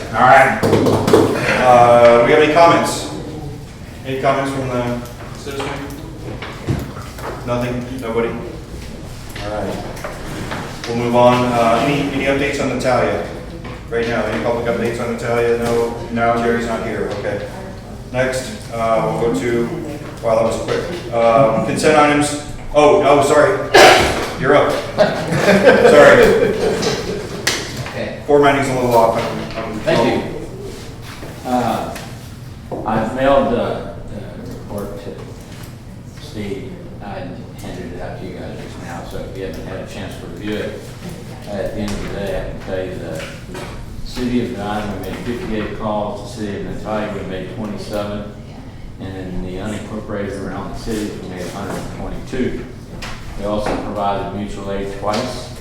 All right. Do we have any comments? Any comments from the citizen? Nothing? Nobody? All right. We'll move on. Any updates on Natalia? Right now, any public updates on Natalia? No, Jerry's not here. Okay. Next, we'll go to, wow, that was quick. Consent items. Oh, sorry. You're up. Sorry. Okay. Formatting's a little off. Thank you. I've mailed the report to Steve. I handed it out to you guys just now, so if you haven't had a chance to review it, at the end of the day, I can tell you that the city of Medina made 58 calls, the city of Natalia we made 27, and in the unincorporated around the city we made 122. We also provided mutual aid twice,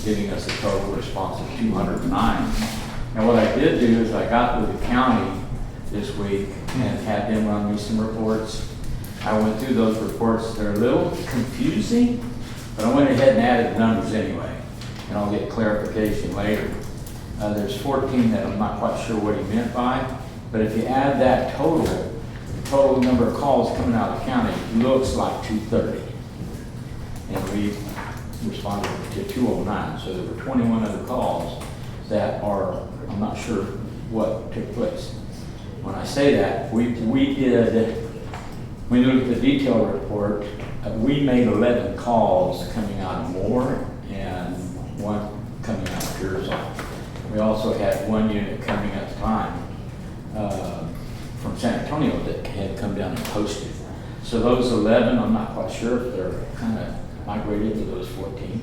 giving us a total response of 209. Now what I did do is I got with the county this week and had them run me some reports. I went through those reports. They're a little confusing, but I went ahead and added the numbers anyway, and I'll get clarification later. There's 14 that I'm not quite sure what he meant by, but if you add that total, the total number of calls coming out of the county looks like 230. And we responded to 209, so there were 21 other calls that are, I'm not sure what took place. When I say that, when you look at the detailed report, we made 11 calls coming out of Moore and one coming out of Pearsall. We also had one unit coming at the time from San Antonio that had come down and posted. So those 11, I'm not quite sure if they're kind of migrated to those 14.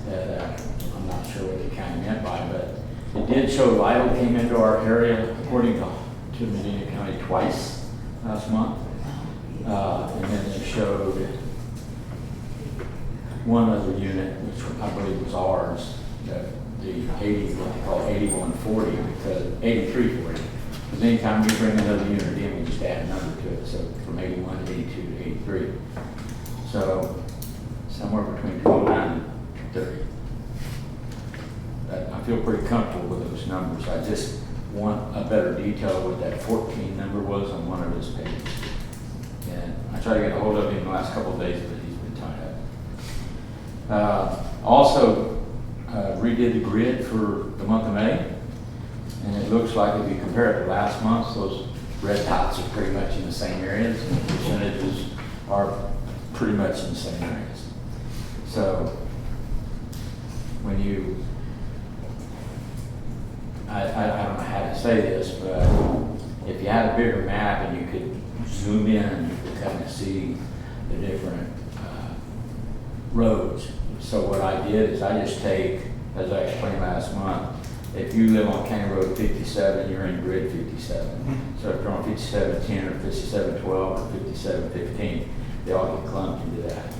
That I'm not sure what the county meant by, but it did show Lidle came into our area according to Medina County twice last month. And then it showed one other unit, which I believe was ours, the 80, what they call 8140, because 8340. Because anytime we bring another unit in, we just add a number to it. So from 81 to 82 to 83. So somewhere between 209 and 230. I feel pretty comfortable with those numbers. I just want a better detail what that 14 number was on one of his pages. And I tried to get a hold of him in the last couple of days, but he's been tied up. Also, redid the grid for the month of May. And it looks like if you compare it to last month, those red dots are pretty much in the same areas. And the percentages are pretty much in the same areas. So when you, I don't know how to say this, but if you had a bigger map and you could zoom in and you could kind of see the different roads. So what I did is I just take, as I explained last month, if you live on County Road 57, you're in grid 57. So if you're on 5710 or 5712 or 5715, they all get clumped into that.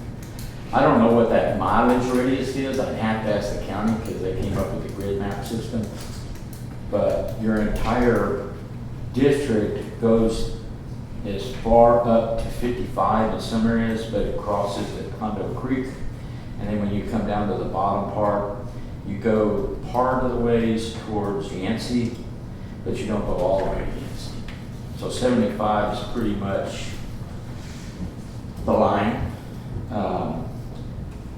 I don't know what that mileage radius is. I'd have to ask the county because they came up with the grid map system. But your entire district goes as far up to 55 in some areas, but it crosses at Hondo Creek. And then when you come down to the bottom part, you go part of the ways towards Yancey, but you don't go all the way to Yancey. So 75 is pretty much the line.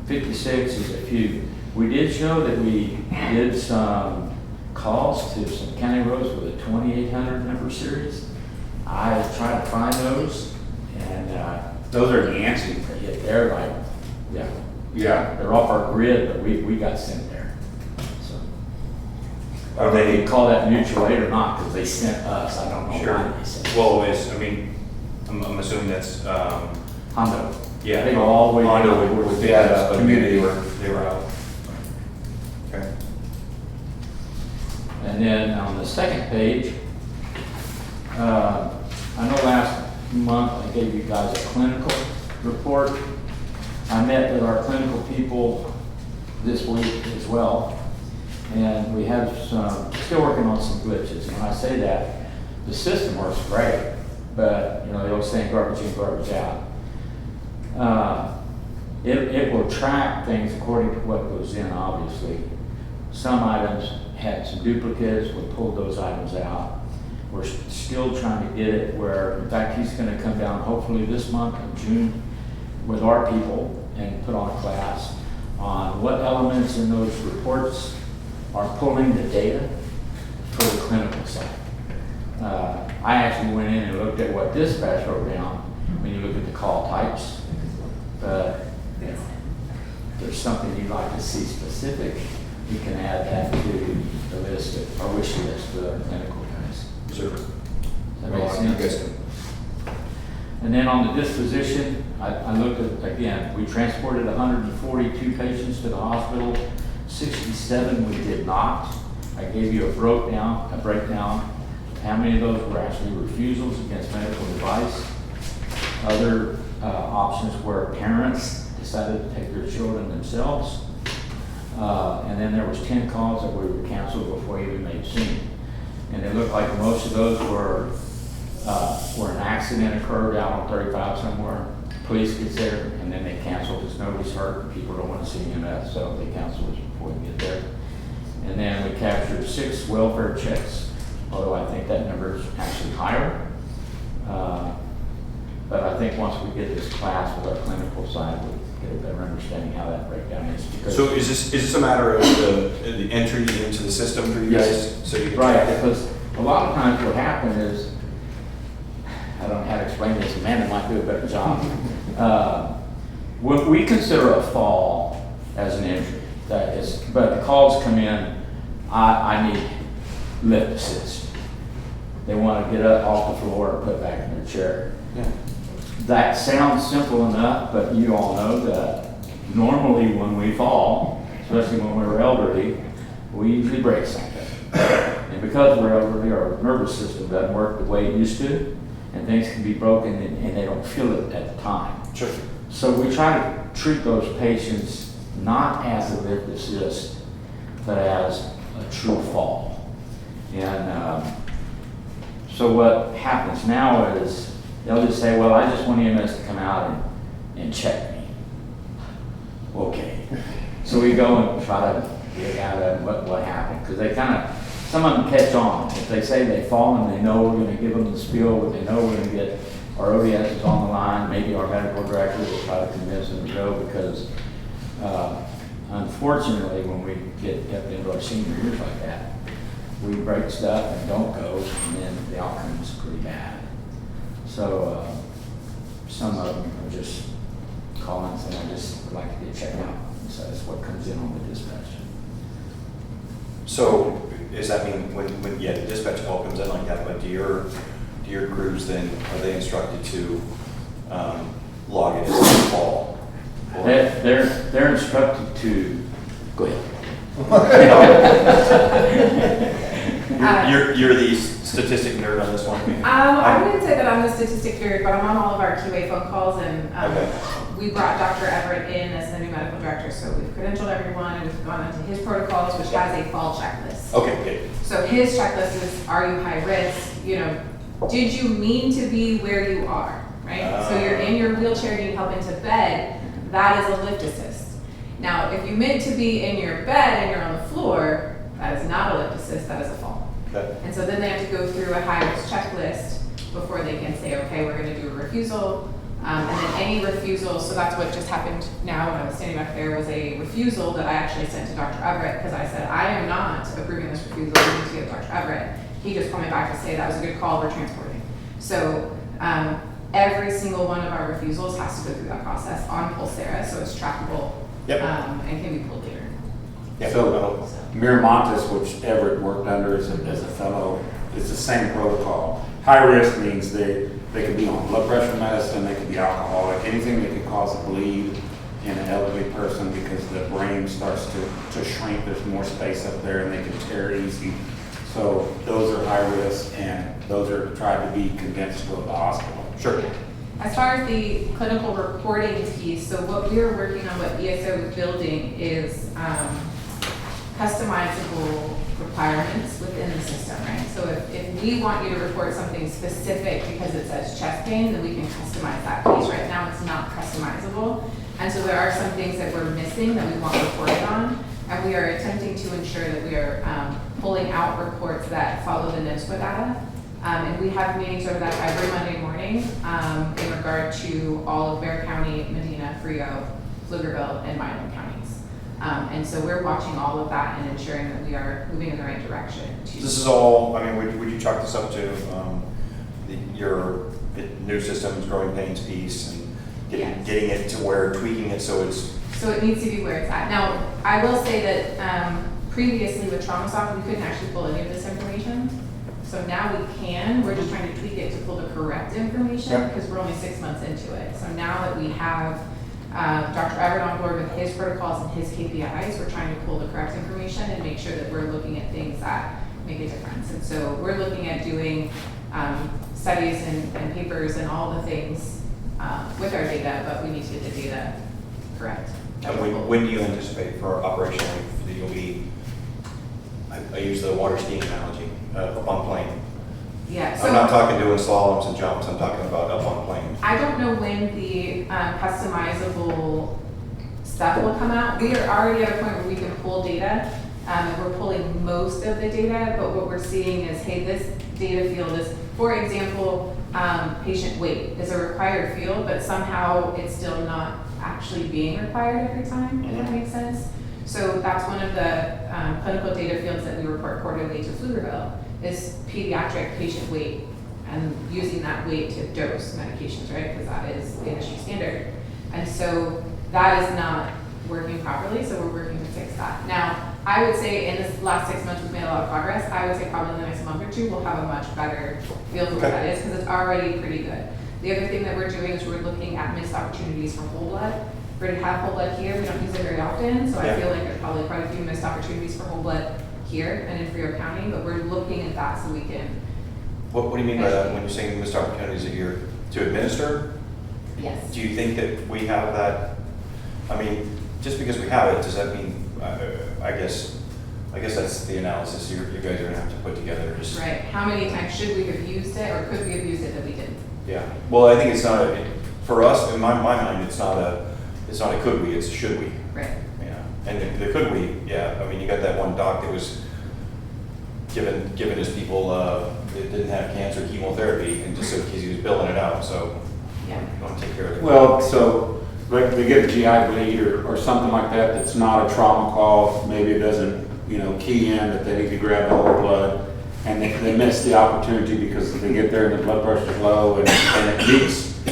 56 is a few. We did show that we did some calls to some county roads with a 2800 number series. I tried to find those, and Those are Yancey. they're like, Yeah. they're off our grid, but we got sent there. So Are they they? call that mutual aid or not because they sent us. I don't know Sure. why they sent us. Well, I'm assuming that's, Hondo. yeah. They go all the way Hondo down would towards fit the that community where they were out. Okay. And then on the second page, I know last month I gave you guys a clinical report. I met with our clinical people this week as well, and we have still working on some glitches. And when I say that, the system works great, but they always say garbage in, garbage out. It will track things according to what goes in, obviously. Some items had some duplicates, we pulled those items out. We're still trying to get it where, in fact, he's gonna come down hopefully this month in June with our people and put on a class on what elements in those reports are pulling the data for the clinical side. I actually went in and looked at what dispatch wrote down when you look at the call types. But if there's something you'd like to see specific, you can add that to the list, or wish list for the clinical guys. Sure. Does that make sense? And then on the disposition, I looked at, again, we transported 142 patients to the hospital, 67 we did not. I gave you a breakdown of how many of those were actually refusals against medical advice. Other options where parents decided to take their children themselves. And then there was 10 calls that were canceled before we even made scene. And it looked like most of those were an accident occurred out on 35 somewhere. Police gets there and then they cancel because nobody's hurt. People don't want to see EMS, so they cancel it before we get there. And then we captured 6 welfare checks, although I think that number is actually higher. But I think once we get this class with our clinical side, we'll get a better understanding how that breakdown is. So is this a matter of the entry into the system for you guys? So you can right, because a lot of times what happens is, I don't know how to explain this, Amanda might do a better job. When we consider a fall as an injury, that is, but the calls come in, I need lift assist. They want to get up off the floor and put back in their chair. Yeah. That sounds simple enough, but you all know that normally when we fall, especially when we're elderly, we usually break something. And because we're elderly, our nervous system doesn't work the way it used to, and things can be broken and they don't feel it at the time. Sure. So we try to treat those patients not as a lift assist, but as a true fall. And so what happens now is they'll just say, well, I just want EMS to come out and check me. Okay. So we go and try to dig out of what happened, because they kind of, some of them catch on. If they say they fall and they know we're going to give them the spiel, but they know we're going to get our ODS is on the line, maybe our medical director will try to convince them to go, because unfortunately when we get up into our senior years like that, we break stuff and don't go, and then the outcome is pretty bad. So some of them are just calling and saying, I just would like to get checked out. So that's what comes in on the dispatch. So does that mean when the dispatch call comes in like that, but do your crews then, are they instructed to log it as a call? They're instructed to go ahead. You're the statistic nerd on this one. I wouldn't say that I'm the statistic nerd, but I'm on all of our QA phone calls, and Okay. we brought Dr. Everett in as the new medical director, so we've credentialed everyone, and we've gone into his protocols, which has a fall checklist. Okay, good. So his checklist is, are you high risk? Did you mean to be where you are, right? So you're in your wheelchair, you need help into bed, that is a lift assist. Now, if you meant to be in your bed and you're on the floor, that is not a lift assist, that is a fall. Okay. And so then they have to go through a high-risk checklist before they can say, okay, we're going to do a refusal. And then any refusal, so that's what just happened now when I was standing back there, was a refusal that I actually sent to Dr. Everett, because I said, I am not approving this refusal, we need to get Dr. Everett. He just called me back to say that was a good call, we're transporting. So every single one of our refusals has to go through that process on Pulsera, so it's trackable. Yep. And can be pulled later. Yeah. So Miramontes, which Everett worked under as a fellow, it's the same protocol. High risk means they could be on blood pressure medicine, they could be alcoholic, anything that could cause a bleed in an elderly person because the brain starts to shrink, there's more space up there and they can tear easy. So those are high risk and those are tried to be convinced to go to the hospital. Sure. As far as the clinical reporting piece, so what we are working on, what ESO is building is customizable requirements within the system, right? So if we want you to report something specific because it says chest pain, then we can customize that piece. Right now it's not customizable. And so there are some things that we're missing that we want reported on. And we are attempting to ensure that we are pulling out reports that follow the NISWA data. And we have meetings over that every Monday morning in regard to all of Bexar County, Medina, Frio, Pflugerville, and Milam counties. And so we're watching all of that and ensuring that we are moving in the right direction. This is all, I mean, would you chalk this up to your new systems, growing pains piece, and Yes. getting it to where, tweaking it so it's... So it needs to be where it's at. Now, I will say that previously with TraumaSoft, we couldn't actually pull any of this information. So now we can, we're just trying to tweak it to pull the correct information Yeah. because we're only 6 months into it. So now that we have Dr. Everett on board with his protocols and his KPIs, we're trying to pull the correct information and make sure that we're looking at things that make a difference. And so we're looking at doing studies and papers and all the things with our data, but we need to get the data correct. And when do you anticipate for operationally that you'll be, I use the water skiing analogy, up on plane? Yeah, so I'm not talking doing slaloms and jumps, I'm talking about up on plane. I don't know when the customizable stuff will come out. We are already at a point where we can pull data. We're pulling most of the data, but what we're seeing is, hey, this data field is, for example, patient weight is a required field, but somehow it's still not actually being required every time, if that makes sense. So that's one of the clinical data fields that we report quarterly to Pflugerville is pediatric patient weight and using that weight to dose medications, right? Because that is the industry standard. And so that is not working properly, so we're working to fix that. Now, I would say in this last 6 months, we've made a lot of progress. I would say probably in the next month or two, we'll have a much better feel for what that is, because it's already pretty good. The other thing that we're doing is we're looking at missed opportunities for whole blood. We already have whole blood here, we don't use it very often, so I feel like there's probably quite a few missed opportunities for whole blood here and in Frio County, but we're looking at that so we can. What do you mean by that when you're saying missed opportunities that you're to administer? Yes. Do you think that we have that? I mean, just because we have it, does that mean, I guess that's the analysis you guys are gonna have to put together. Just Right, how many times should we have used it, or could we have used it that we didn't? Yeah. Well, I think it's not for us, in my mind, it's not a could we, it's a should we. Right. Yeah. And the could we, yeah, I mean, you got that one doc that was giving his people that didn't have cancer chemotherapy, and just so because he was billing it out, so Yeah. you want to take care of it. Well, so like they get a GI bleed or something like that that's not a trauma call, maybe it doesn't, key in that they need to grab the whole blood, and they miss the opportunity because they get there and the blood pressure's low and it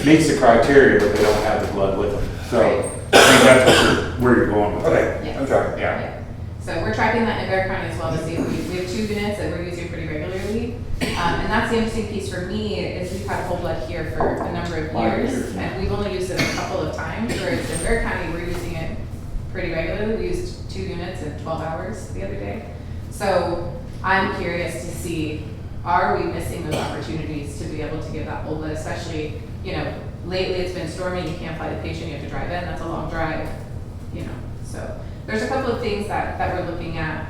meets the criteria, but they don't have the blood with them. So I think that's where you're going with that. Okay, Yes. I'm tracking. Yeah. So we're tracking that in Bexar County as well to see if we have 2 units that we're using pretty regularly. And that's the interesting piece for me is we've had whole blood here for a number of 5 years, years now. and we've only used it a couple of times, whereas in Bexar County, we're using it pretty regularly. We used 2 units in 12 hours the other day. So I'm curious to see, are we missing those opportunities to be able to give that whole blood, especially, lately it's been stormy, you can't fly the patient, you have to drive in, that's a long drive, So there's a couple of things that we're looking at.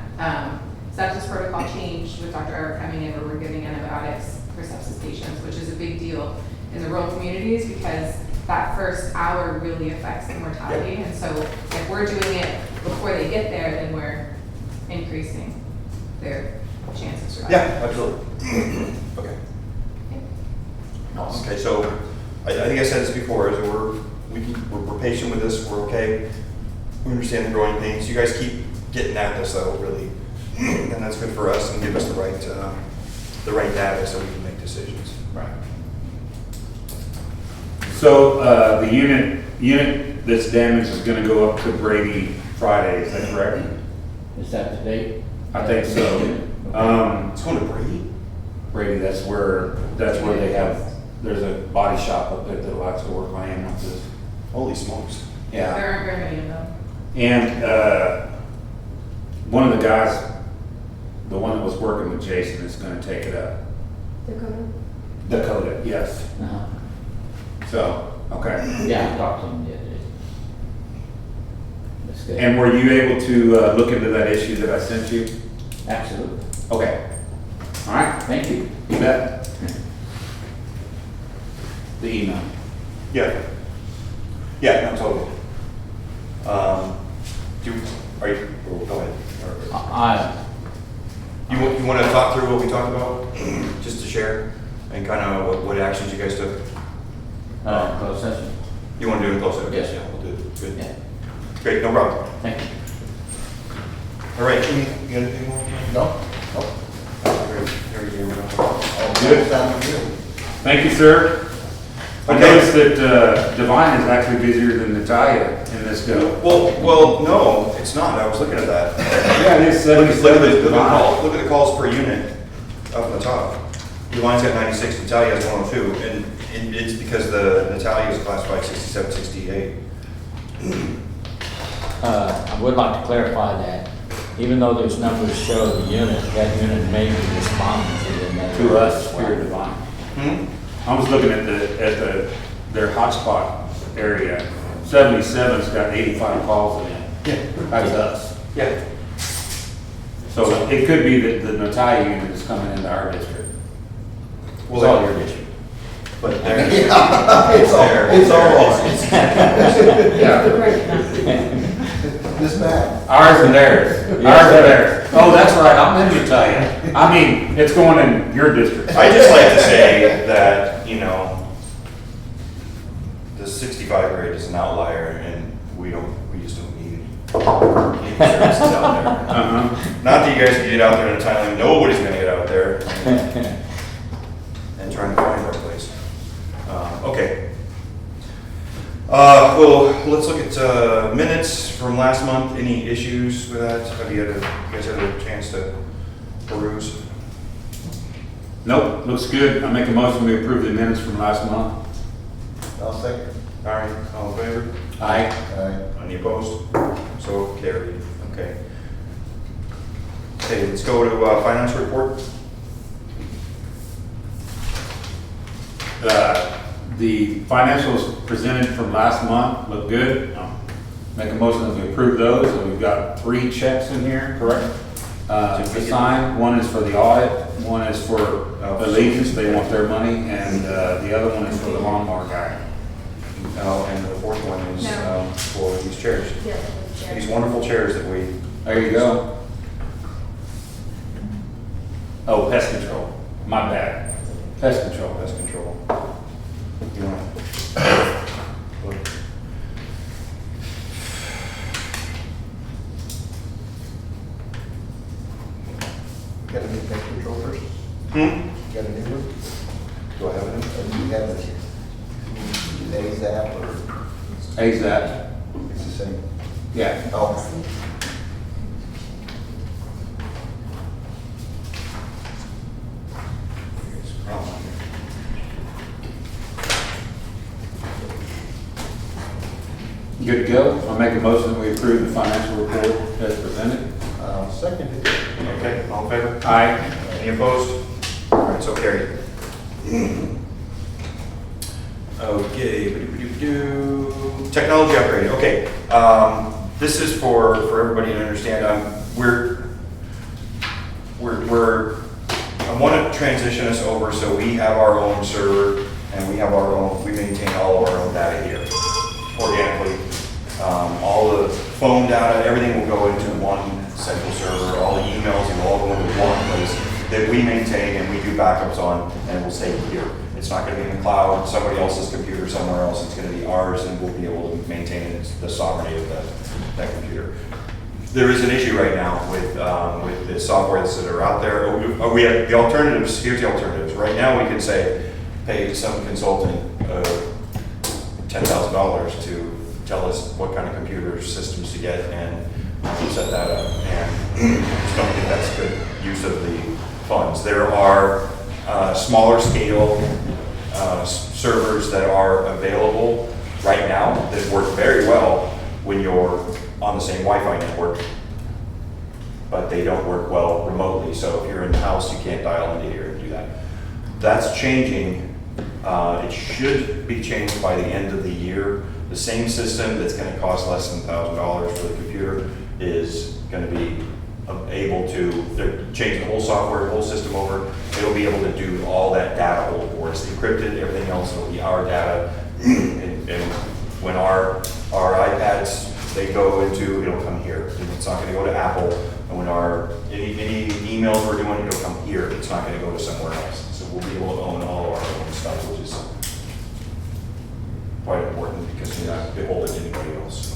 Sepsis protocol change with Dr. Eric coming in where we're giving antibiotics for sepsis patients, which is a big deal in the rural communities because that first hour really affects the mortality. And so if we're doing it before they get there, then we're increasing their chance of survival. Yeah, absolutely. Okay. Okay, so I think I said this before, is we're patient with this, we're okay. We understand the growing pains. You guys keep getting at this though, really, and that's good for us and give us the right data so we can make decisions. Right. So the unit that's damaged is going to go up to Brady Friday. Is that correct? Is that the date? I think so. It's going to Brady? Brady, that's where they have. There's a body shop up there that likes to work on ambulances. Holy smokes. Yeah. There aren't very many of them. And one of the guys, the one that was working with Jason, is going to take it up. Dakota, yes. Uh-huh. So, okay. Yeah, I talked to him the other day. That's good. And were you able to look into that issue that I sent you? Absolutely. Okay. All right. Thank you. You bet. The email. Yeah. Yeah, no, totally. Go ahead. You want to talk through what we talked about, just to share, and kind of what actions you guys took? Closed session. You want to do it in close session? Yes. Yeah, we'll do it. Good. Yeah, Great, no problem. thank you. All right, you got anything more? No? Good. Thank you, sir. I Okay. noticed that Divine is actually busier than Natalia in this go. Well, no, it's not. I was looking at that. Yeah, it is Look at 77 the is Divine. look at the calls per unit up on the top. Divine's got 96, Natalia has 102, and it's because the Natalia is classified 67, 68. I would like to clarify that even though those numbers show the unit, that unit may be responding to the network. To us, as well. here at Divine. Hmm? I was looking at their hotspot area. 77's got 85 calls in it. Yeah. That's us. Yeah. So it could be that the Natalia unit is coming into our district. Well, It's all they- your district. But there. It's all ours. Yeah. This map. Ours and theirs. Ours and theirs. Oh, that's right, I'm in Natalia. I mean, it's going in your district. I just like to say that, you know, the 65 grade is an outlier, and we just don't need insurance out there. Uh-huh. Not that you guys can get out there in a time limit, nobody's gonna get out there and trying to find our place. Okay. Well, let's look at minutes from last month. Any issues with that? Have you guys had a chance to peruse? Nope, looks good. I make a motion, we approve the minutes from last month. I'll second. All right, all in favor? Aye. Aye. Any opposed? So carried. Okay. Okay, let's go to finance report. The financials presented from last month look good. Make a motion that we approve those, and we've got 3 checks in here, correct? To sign, one is for the audit, one is for Allegiance, they want their money, and the other one is for the lawnmower guy. And the fourth one is No. for these chairs. These wonderful chairs that we. There you go. Oh, pest control, my bad. Pest control. Pest control. You want look. Got a new pest control first? Hmm? Got a new one? Do I have it? Or do you have it? ASAP or ASAP, it's the same? yeah. Oh. It's a problem. Good to go. I make a motion that we approve the financial report as presented. Second. Okay, all in favor? Aye. Any opposed? All right, so carried. Okay, technology upgrade, okay. This is for everybody to understand, I want to transition us over so we have our own server and we maintain all of our own data here organically. All the phone data, everything will go into one central server, all the emails will all go into one place that we maintain and we do backups on, and will stay here. It's not going to be in the cloud, somebody else's computer somewhere else. It's going to be ours, and we'll be able to maintain it. It's the sovereignty of that computer. There is an issue right now with the softwares that are out there. We have the alternatives. Here's the alternatives. Right now, we can say, pay some consultant $10,000 to tell us what kind of computer systems to get and set that up. And I just don't think that's good use of the funds. There are smaller scale servers that are available right now that work very well when you're on the same Wi-Fi network, but they don't work well remotely. So if you're in the house, you can't dial into here and do that. That's changing. It should be changed by the end of the year. The same system that's going to cost less than $1,000 for the computer is going to be able to, they're changing the whole software, the whole system over. It'll be able to do all that data hold for us, encrypted, everything else will be our data. And when our iPads, they go into, it'll come here. It's not going to go to Apple. And when any emails we're doing, it'll come here. It's not gonna go to somewhere else. So we'll be able to own all of our own stuff, which is quite important because we're not beholden to anybody else.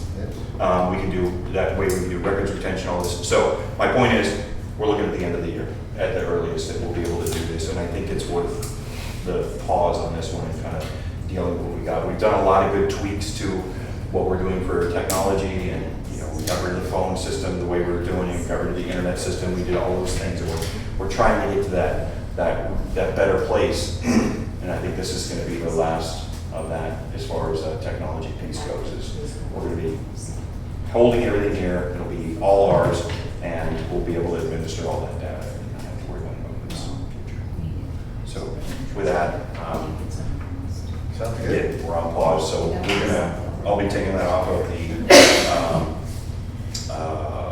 We can do, that way we can do records retention, all this. So my point is, we're looking at the end of the year at the earliest that we'll be able to do this. And I think it's worth the pause on this one and kind of dealing with what we got. We've done a lot of good tweaks to what we're doing for technology, and we got rid of the phone system the way we were doing it, we got rid of the internet system, we did all those things, and we're trying to get to that better place. And I think this is going to be the last of that as far as technology piece goes. Is we're going to be holding everything here, it'll be all ours, and we'll be able to administer all that data. We don't have to worry about this in the future. So with that, Sounds good. we're on pause, so I'll be taking that off of the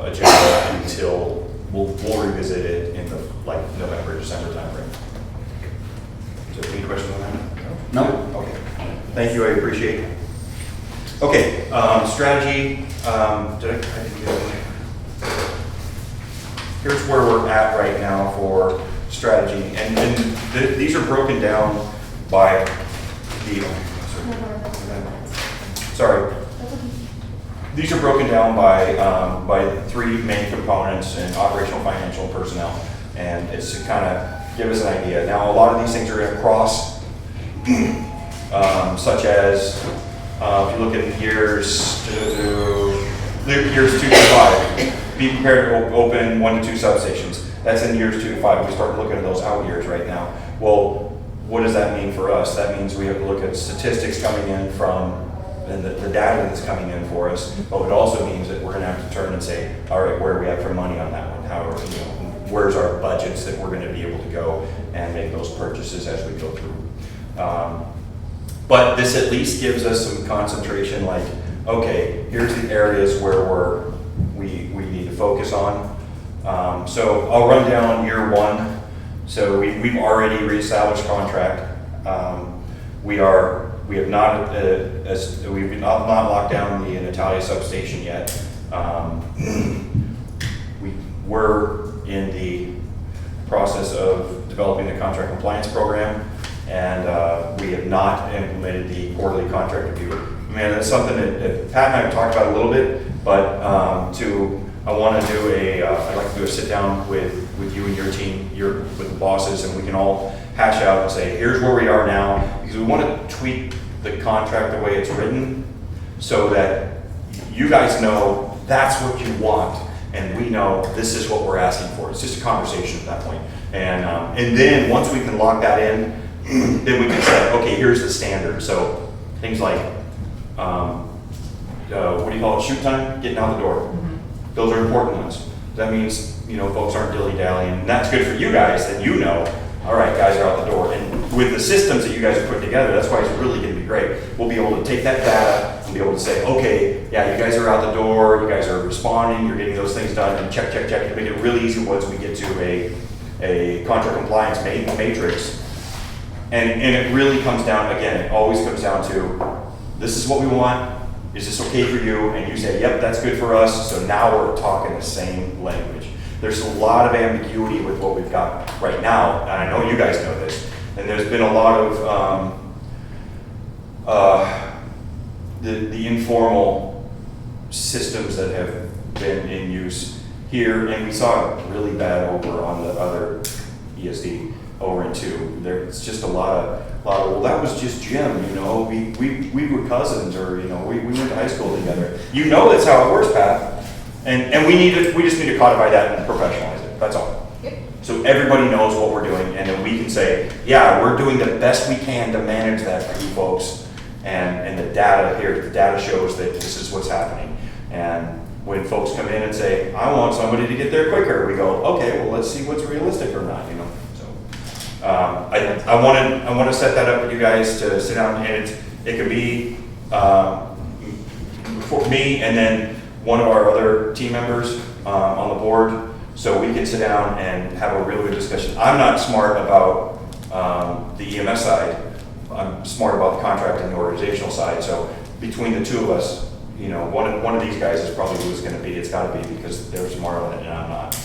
agenda until we'll revisit it in the November, December timeframe. Is there any questions on that? No? Okay. Thank you, I appreciate it. Okay, strategy, I didn't get it. Here's where we're at right now for strategy, and these are broken down by These are broken down by three main components in operational, financial, and personnel, and it's to kind of give us an idea. Now, a lot of these things are going to cross, such as if you look at years 2 to 5, be prepared to open 1 to 2 substations. That's in years 2 to 5. We start looking at those out years right now. Well, what does that mean for us? That means we have to look at statistics coming in from and the data that's coming in for us, but it also means that we're going to have to turn and say, all right, where do we have for money on that one? Where's our budgets that we're going to be able to go and make those purchases as we go through. But this at least gives us some concentration, like, okay, here's the areas where we need to focus on. So I'll run down year 1. So we've already reestablished contract. We have not locked down the Natalia substation yet. We're in the process of developing the contract compliance program, and we have not implemented the quarterly contract review. Man, that's something that Pat and I have talked about a little bit, but I'd like to do a sit down with you and your team, with the bosses, and we can all hash out and say, here's where we are now, because we want to tweak the contract the way it's written so that you guys know that's what you want, and we know this is what we're asking for. It's just a conversation at that point. And then once we can lock that in, then we can say, okay, here's the standard. So things like, what do you call it, shoot time, getting out the door. Mm-hmm. Those are important ones. That means, folks aren't dilly-dallying, and that's good for you guys, that all right, guys are out the door. And with the systems that you guys have put together, that's why it's really going to be great. We'll be able to take that data and be able to say, okay, yeah, you guys are out the door, you guys are responding, you're getting those things done, and check, to make it really easy once we get to a contract compliance matrix. And it really comes down, again, it always comes down to, this is what we want, is this okay for you? And you say, yep, that's good for us, so now we're talking the same language. There's a lot of ambiguity with what we've got right now, and I know you guys know this, and there's been a lot of the informal systems that have been in use here, and we saw it really bad over on the other ESD over in 2. There's just a lot of, well, that was just Jim, we were cousins, or we went to high school together. That's how it works, Pat. And we just need to codify that and professionalize it. That's all. Yep. So everybody knows what we're doing, and then we can say, yeah, we're doing the best we can to manage that for you folks. And the data shows that this is what's happening. And when folks come in and say, I want somebody to get there quicker, we go, okay, well, let's see what's realistic or not. So I want to set that up with you guys to sit down, and it could be for me, and then one of our other team members on the board, so we can sit down and have a real good discussion. I'm not smart about the EMS side. I'm smart about the contract and the organizational side. So between the two of us, one of these guys is probably who it's gonna be. It's gotta be because they're smart on it and I'm not.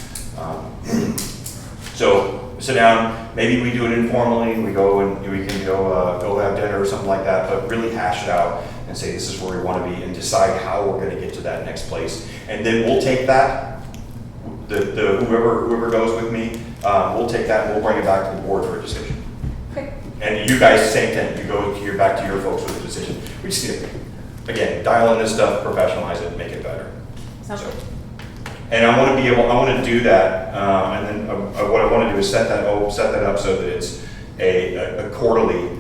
So sit down, maybe we do it informally, we go and we can go have dinner or something like that, but really hash it out and say this is where we want to be and decide how we're going to get to that next place. And then we'll take that, whoever goes with me, we'll take that and we'll bring it back to the board for a decision. Okay. And you guys, same thing, you're back to your folks with a decision. We just need to, again, dial in this stuff, professionalize it, make it better. Sounds good. And I want to do that, and then what I want to do is set that up so that it's a quarterly,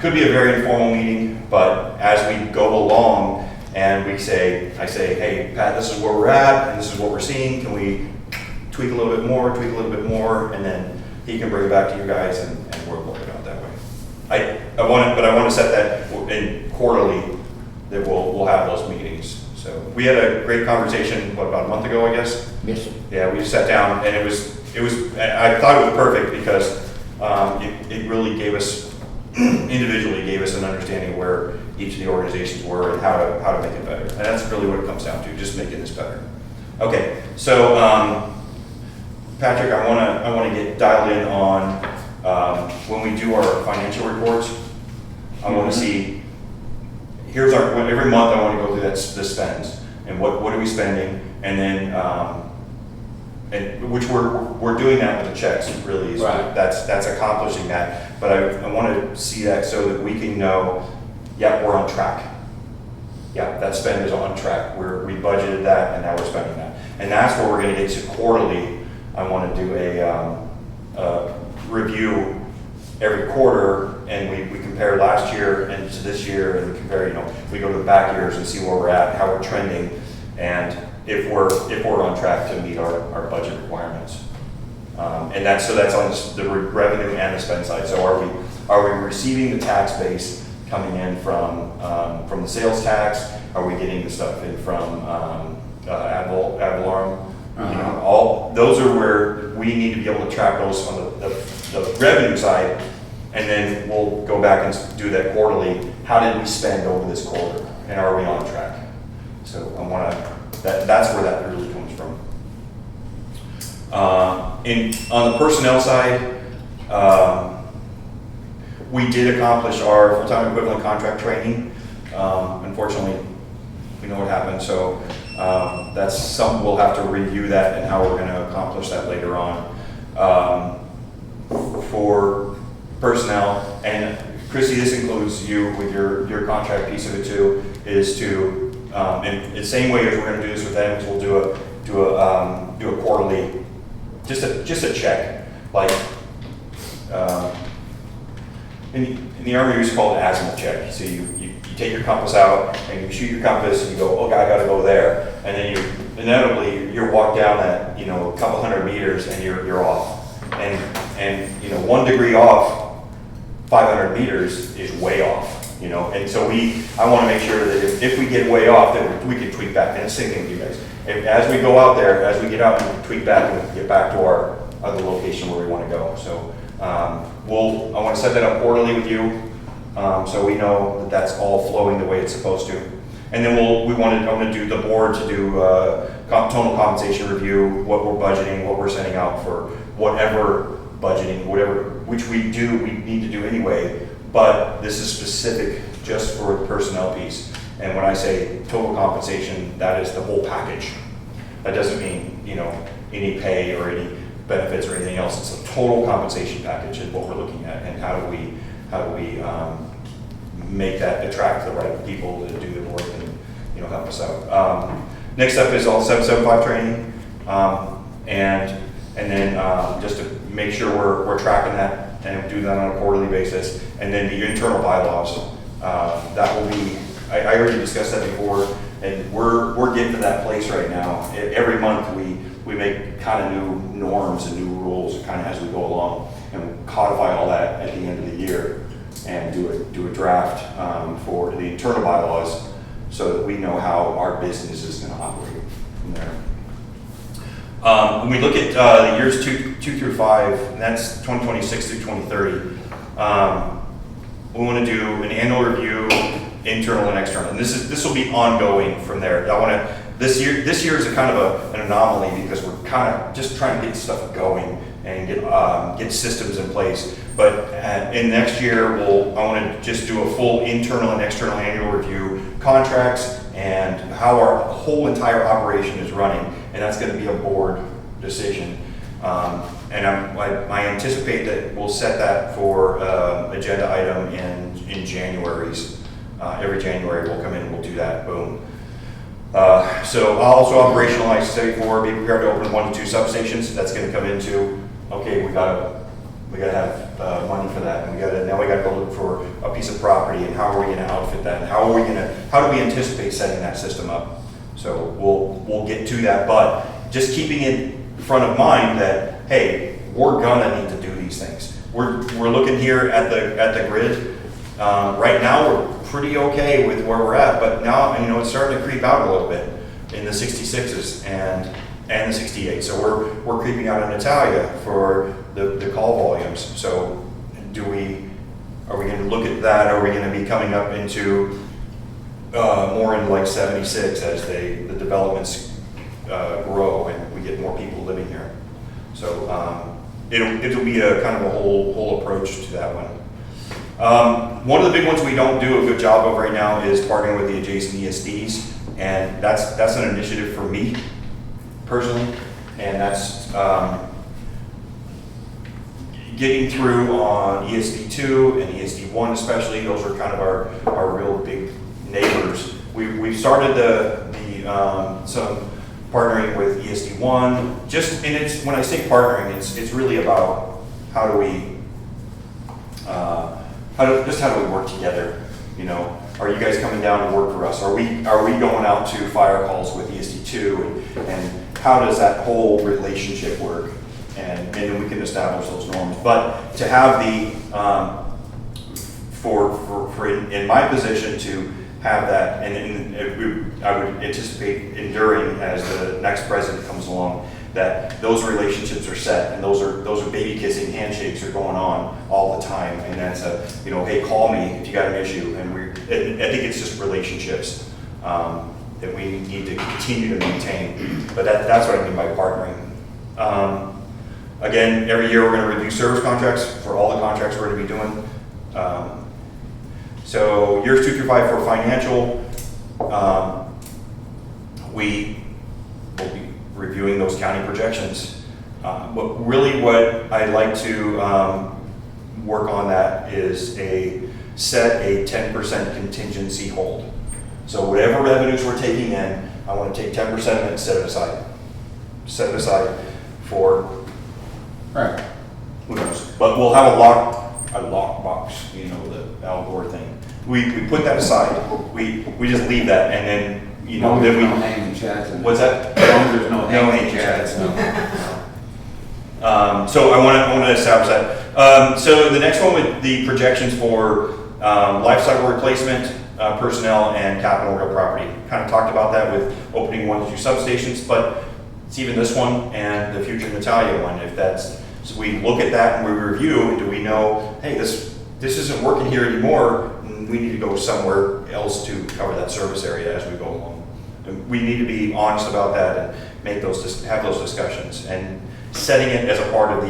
could be a very informal meeting, but as we go along and I say, hey, Pat, this is where we're at, and this is what we're seeing, can we tweak a little bit more, and then he can bring it back to you guys, and we're working out that way. I want to set that in quarterly, that we'll have those meetings. So we had a great conversation, about a month ago, I guess? Yes, sir. Yeah, we sat down and it was, I thought it was perfect because it really gave us, individually gave us an understanding where each of the organizations were and how to make it better. And that's really what it comes down to, just making this better. Okay, so Patrick, I want to get dialed in on when we do our financial reports, I want to see, here's every month I want to go through the spends and what are we spending, and then and which we're doing that with the checks really is right. That's accomplishing that, but I want to see that so that we can know, yeah, we're on track. Yeah, that spend is on track. We budgeted that and now we're spending that, and that's where we're going to get to quarterly. I want to do a review every quarter, and we compare last year and to this year, and we compare, we go to the back years and see where we're at, how we're trending, and if we're on track to meet our budget requirements. And that's on the revenue and the spend side. So are we receiving the tax base coming in from the sales tax? Are we getting the stuff in from ad valorem? All those are where we need to be able to track those on the revenue side, and then we'll go back and do that quarterly. How did we spend over this quarter, and are we on track? So I want to. That's where that really comes from. On the personnel side, we did accomplish our full-time equivalent contract training. Unfortunately, we know what happened, so that's something we'll have to review that and how we're going to accomplish that later on. For personnel, and Chrissy, this includes you with your contract piece of it too, is to in the same way as we're going to do this with them, is we'll do a quarterly, just a check, like in the Army we used to call it azimuth check. So you take your compass out and you shoot your compass and you go, okay, I got to go there, and then you inevitably you walk down that a couple hundred meters and you're off, and 1 degree off 500 meters is way off. And so I want to make sure that if we get way off, that we can tweak back. And the same thing with you guys. As we go out there, as we get out, we can tweak back and get back to our other location where we want to go. So I want to set that up quarterly with you, so we know that that's all flowing the way it's supposed to. And then I'm going to do the board to do total compensation review, what we're budgeting, what we're sending out for whatever budgeting, which we need to do anyway. But this is specific just for the personnel piece. And when I say total compensation, that is the whole package. That doesn't mean, any pay or any benefits or anything else. It's a total compensation package is what we're looking at, and how do we make that attract the right people to do the work and, help us out. Next up is all 775 training, and then just to make sure we're tracking that and do that on a quarterly basis. And then the internal bylaws, that will be, I already discussed that before, and we're getting to that place right now. Every month we make kind of new norms and new rules kind of as we go along, and we codify all that at the end of the year and do a draft for the internal bylaws so that we know how our business is going to operate from there. When we look at the years 2 through 5, and that's 2026 through 2030, we want to do an annual review internal and external. And this will be ongoing from there. This year is a kind of an anomaly because we're kind of just trying to get stuff going and get systems in place. But in next year, I want to just do a full internal and external annual review, contracts, and how our whole entire operation is running. And that's going to be a board decision. And I anticipate that we'll set that for agenda item in January's. Every January we'll come in and we'll do that. Boom. So I'll also operationalize ESD4, be prepared to open 1 to 2 substations. That's going to come into, okay, we gotta have money for that, and now we gotta go look for a piece of property, and how are we going to outfit that, and how do we anticipate setting that system up? So we'll get to that, but just keeping it front of mind that, hey, we're gonna need to do these things. We're looking here at the grid. Right now we're pretty okay with where we're at, but now it's starting to creep out a little bit in the 66s and the 68. So we're creeping out in Italia for the call volumes. So are we going to look at that? Are we going to be coming up into more in like 76 as the developments grow and we get more people living here? So it'll be a kind of a whole approach to that one. One of the big ones we don't do a good job of right now is partnering with the adjacent ESDs, and that's an initiative for me personally, and that's getting through on ESD2 and ESD1 especially. Those are kind of our real big neighbors. We've started some partnering with ESD1. And it's, when I say partnering, it's really about how do we work together? Are you guys coming down to work for us? Are we going out to fire calls with ESD2, and how does that whole relationship work? And then we can establish those norms. But to have in my position to have that, and I would anticipate enduring as the next president comes along, that those relationships are set, and those are baby kissing handshakes are going on all the time, and that's hey, call me if you got an issue, and I think it's just relationships that we need to continue to maintain. But that's what I mean by partnering. Again, every year we're going to review service contracts for all the contracts we're going to be doing. So years 2 through 5 for financial, we will be reviewing those county projections. What I'd like to work on that is set a 10% contingency hold. So whatever revenues we're taking in, I want to take 10% of it and set it aside. Set it aside for, Right. who knows? But we'll have a lock box, the Al Gore thing. We put that aside. We just leave that, and then There's no hanging chads. What's that? There's no hanging chads. No. So I want to establish that. So the next one with the projections for life cycle replacement, personnel, and capital real property. Kind of talked about that with opening 1 to 2 substations, but it's even this one and the future Natalia one. So we look at that and we review, and do we know, hey, this isn't working here anymore, and we need to go somewhere else to cover that service area as we go along. And we need to be honest about that and have those discussions, and setting it as a part of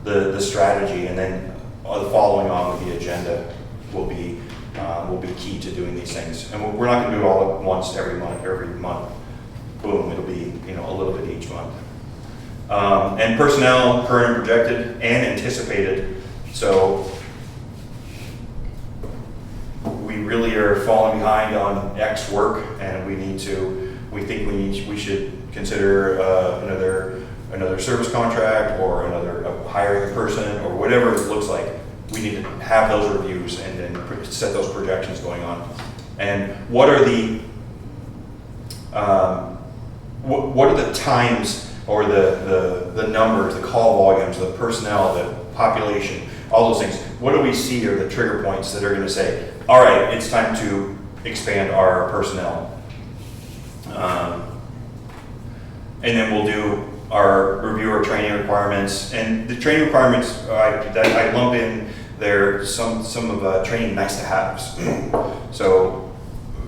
the strategy, and then the following on with the agenda will be key to doing these things. And we're not going to do it all at once every month. Boom, it'll be a little bit each month. And personnel, current and projected and anticipated. So we really are falling behind on X work, and we should consider another service contract, or hiring a person, or whatever it looks like. We need to have those reviews and then set those projections going on. And what are the times, or the numbers, the call volumes, the personnel, the population, all those things? What do we see are the trigger points that are going to say, all right, it's time to expand our personnel? And then we'll do review our training requirements. And the training requirements, I lump in There are some of training nice to haves. So,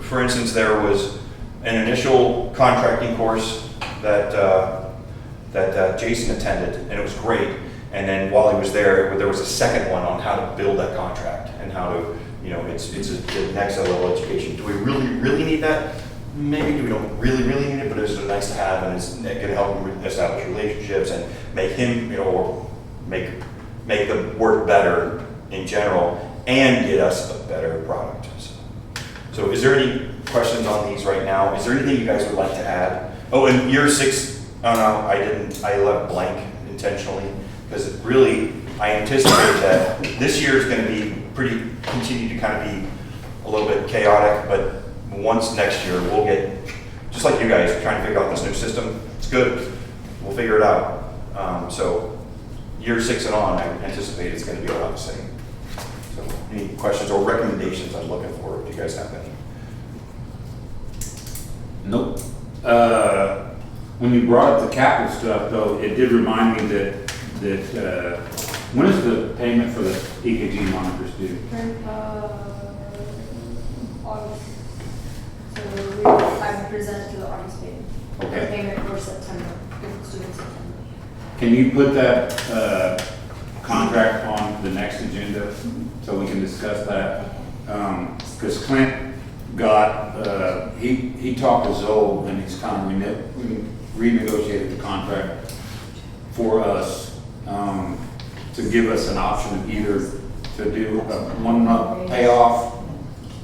for instance, there was an initial contracting course that Jason attended, and it was great. And then while he was there was a second one on how to build that contract and how to, it's the next level of education. Do we really need that? Maybe we don't really need it, but it's a nice to have, and it can help him establish relationships and make him, or make the work better in general and get us a better product. So is there any questions on these right now? Is there anything you guys would like to add? Oh, in year 6, oh no, I left blank intentionally, because really, I anticipate that this year is going to be continue to kind of be a little bit chaotic, but once next year, we'll get, just like you guys are trying to figure out this new system, it's good, we'll figure it out. So year 6 and on, I anticipate it's going to be around the same. So any questions or recommendations I'm looking for, if you guys have any? Nope. When you brought up the capital stuff, though, it did remind me that when is the payment for the EKG monitors due? August. So I haven't presented to the August payment. Okay. Payment for September, if it's due in September. Can you put that contract on the next agenda so we can discuss that? Because Clint got, he talked to Zoe and he's kind of renegotiated the contract for us to give us an option of either to do a 1-month payoff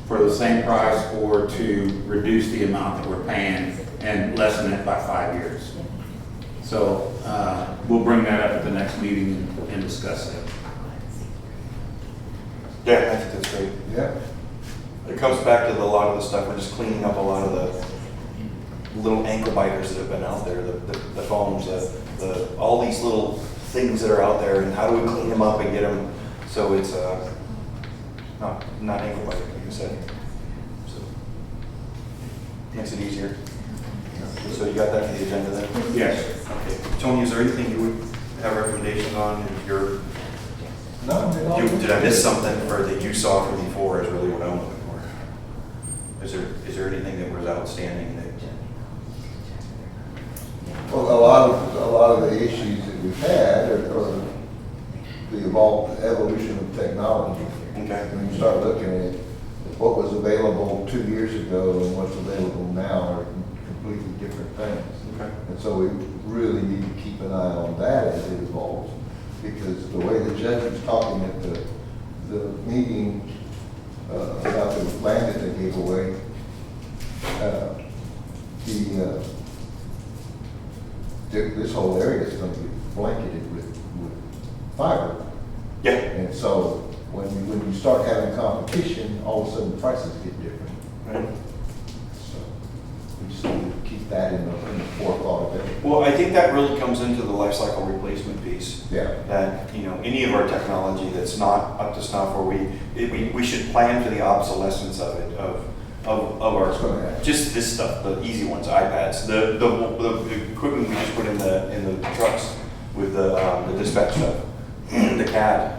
for the same price or to reduce the amount that we're paying and lessen it by 5 years. So we'll bring that up at the next meeting and discuss it. Yeah, I think that's great. Yeah. It comes back to a lot of the stuff, we're just cleaning up a lot of the little ankle biters that have been out there, the foams, all these little things that are out there, and how do we clean them up and get them so it's not ankle biter, like you said. So makes it easier. So you got that for the agenda then? Yes. Okay. Tony, is there anything you would have recommendations on? If you're, No, did I miss something that you saw from before is really what I'm looking for? Is there anything that was outstanding that? Well, a lot of the issues that we've had are the evolution of technology. Okay. When you start looking at what was available 2 years ago and what's available now are completely different things. Okay. And so we really need to keep an eye on that as it evolves, because the way the judge was talking at the meeting about the land that they gave away, this whole area is going to be blanketed with fiber. Yeah. And so when you start having competition, all of a sudden the prices get different. Right. So we just need to keep that in the forethought of it. Well, I think that really comes into the life cycle replacement piece. Yeah. That, any of our technology that's not up to snuff, or we should plan for the obsolescence of it, of our, just this stuff, the easy ones, iPads, the equipment we just put in the trucks with the dispatch stuff, the CAD.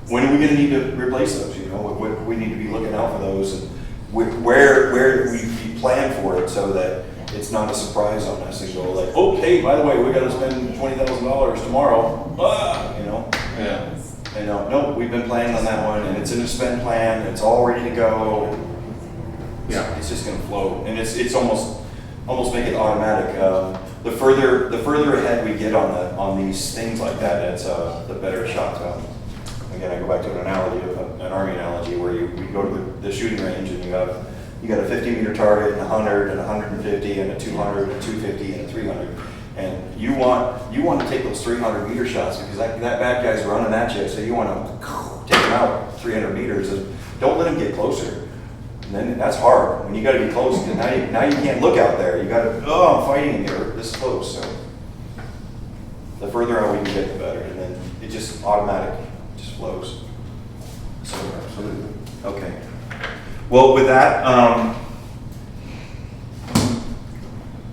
When are we going to need to replace those? We need to be looking out for those, and where do we plan for it so that it's not a surprise on us and go like, oh, hey, by the way, we got to spend $20,000 tomorrow. Yeah. And no, we've been planning on that one, and it's in a spend plan, and it's all ready to go. Yeah. It's just going to flow, and it's almost make it automatic. The further ahead we get on these things like that, it's the better shot. Again, I go back to an analogy, an army analogy, where we go to the shooting range and you got a 50-meter target, and 100, and 150, and a 200, and 250, and a 300, and you want to take those 300-meter shots because that bad guy's running at you, so you want to take him out 300 meters, and don't let him get closer. And then that's hard when you got to be close, because now you can't look out there. You got to, I'm fighting and you're this close. So the further out we can get, the better, and then it just automatic, just flows. So Absolutely. okay. Well, with that,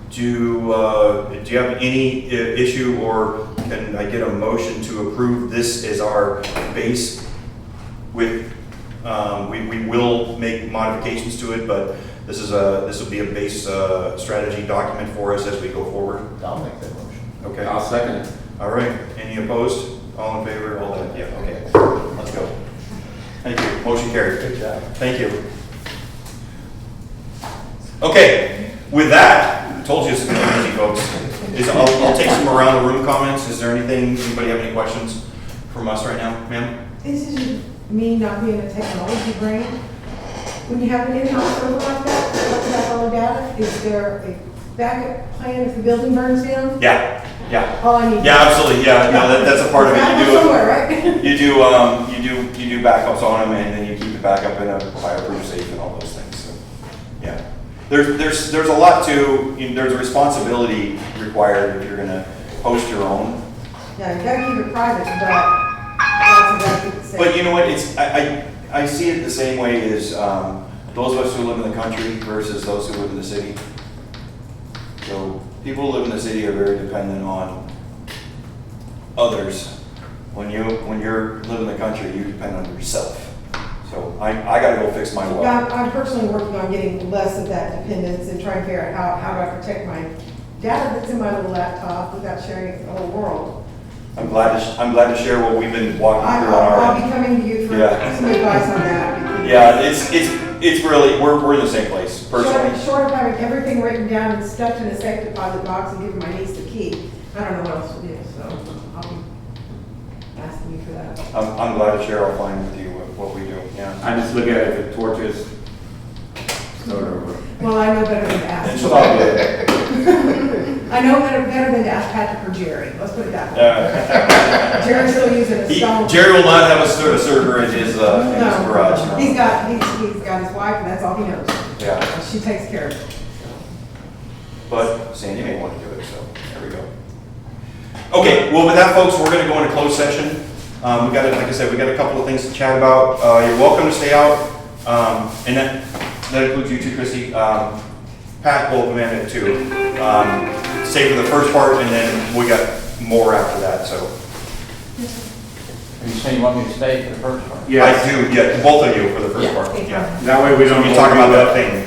do you have any issue, or can I get a motion to approve this as our base with, we will make modifications to it, but this will be a base strategy document for us as we go forward. I'll make that motion. Okay. I'll second it. All right. Any opposed? All in favor? All that? Yeah. Okay. Let's go. Thank you. Motion carried. Good job. Thank you. Okay. With that, I told you it's going to be easy, folks. I'll take some around the room comments. Is there anything? Anybody have any questions from us right now, ma'am? This is me not being a technology brain. When you have an in-house server like that, looking up all the data, is there a backup plan if the building burns down? Yeah. Yeah. All I need. Yeah. Absolutely. Yeah. No, that's a part of it. Backup You do somewhere, right? you do backups on them, and then you keep the backup in a fireproof safe and all those things. So, yeah. There's a lot to. There's a responsibility required if you're going to host your own. Yeah, you gotta keep it private, but also gotta keep it safe. But you know what? I see it the same way as those of us who live in the country versus those who live in the city. So people who live in the city are very dependent on others. When you live in the country, you depend on yourself. So I got to go fix my well. Yeah, I'm personally working on getting less of that dependence and trying to figure out how do I protect my data that's in my little laptop without sharing it with the whole world. I'm glad to share what we've been walking through on our I'll end. be coming to you for Yeah. some advice on that. Yeah, it's really we're in the same place personally. Short of having everything written down and stuffed in a safe deposit box and giving my niece the key, I don't know what else to do, so I'll be asking you for that. I'm glad to share our find with you what we do. Yeah. I just look at it, if it torches, start over. Well, I know better than to And ask. she'll all get it. I know better than to ask Patrick or Jerry, let's put it that way. Jerry's still using a stone. Jerry will not have a server in his garage. No. He's got his wife, and that's all he knows. Yeah. She takes care of it. But Sandy may want to do it, so there we go. Okay, well with that, folks, we're going to go into closed session. We got, like I said, we got a couple of things to chat about. You're welcome to stay out, and that includes you too, Christy. Pat will command it too. Save for the first part, and then we got more after that. So You say you want me to stay for the first part? Yes. I do, yeah, both of you for the first Yeah. part. Yeah. That way we don't. We talk about that thing.